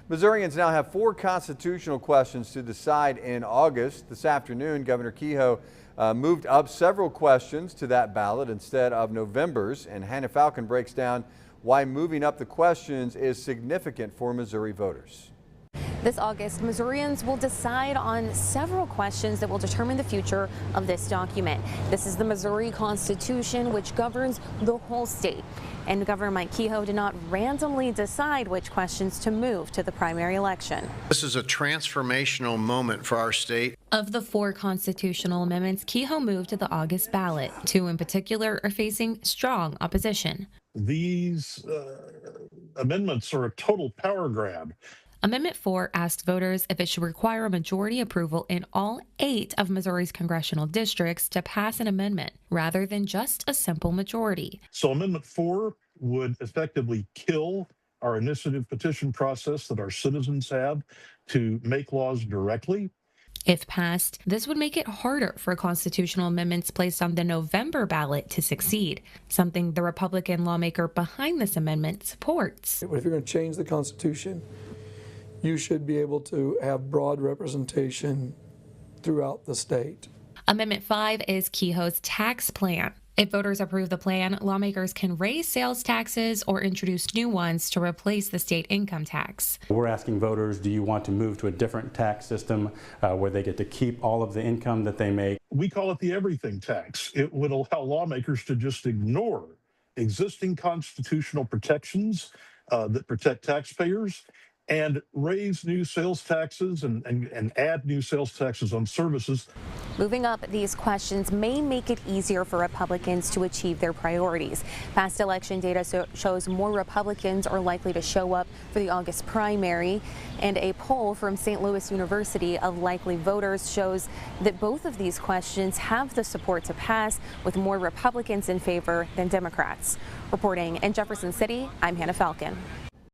Missourians now have 4 constitutional questions to decide in August. This afternoon, Governor Kehoe moved up several questions to that ballot instead of November's, and Hannah Falcon breaks down why moving up the questions is significant for Missouri voters. This August, Missourians will decide on several questions that will determine the future of this document. This is the Missouri Constitution, which governs the whole state. And Governor Mike Kehoe did not randomly decide which questions to move to the primary election. This is a transformational moment for our state. Of the 4 constitutional amendments Kehoe moved to the August ballot, 2 in particular are facing strong opposition. These amendments are a total power grab. Amendment 4 asked voters if it should require a majority approval in all 8 of Missouri's congressional districts to pass an amendment, rather than just a simple majority. So Amendment 4 would effectively kill our initiative petition process that our citizens have to make laws directly. If passed, this would make it harder for constitutional amendments placed on the November ballot to succeed, something the Republican lawmaker behind this amendment supports. If you're going to change the Constitution, you should be able to have broad representation throughout the state. Amendment 5 is Kehoe's tax plan. If voters approve the plan, lawmakers can raise sales taxes or introduce new ones to replace the state income tax. We're asking voters, do you want to move to a different tax system where they get to keep all of the income that they make? We call it the everything tax. It would allow lawmakers to just ignore existing constitutional protections that protect taxpayers and raise new sales taxes and add new sales taxes on services. Moving up these questions may make it easier for Republicans to achieve their priorities. Past election data shows more Republicans are likely to show up for the August primary, and a poll from St. Louis University of likely voters shows that both of these questions have the support to pass, with more Republicans in favor than Democrats. Reporting in Jefferson City, I'm Hannah Falcon.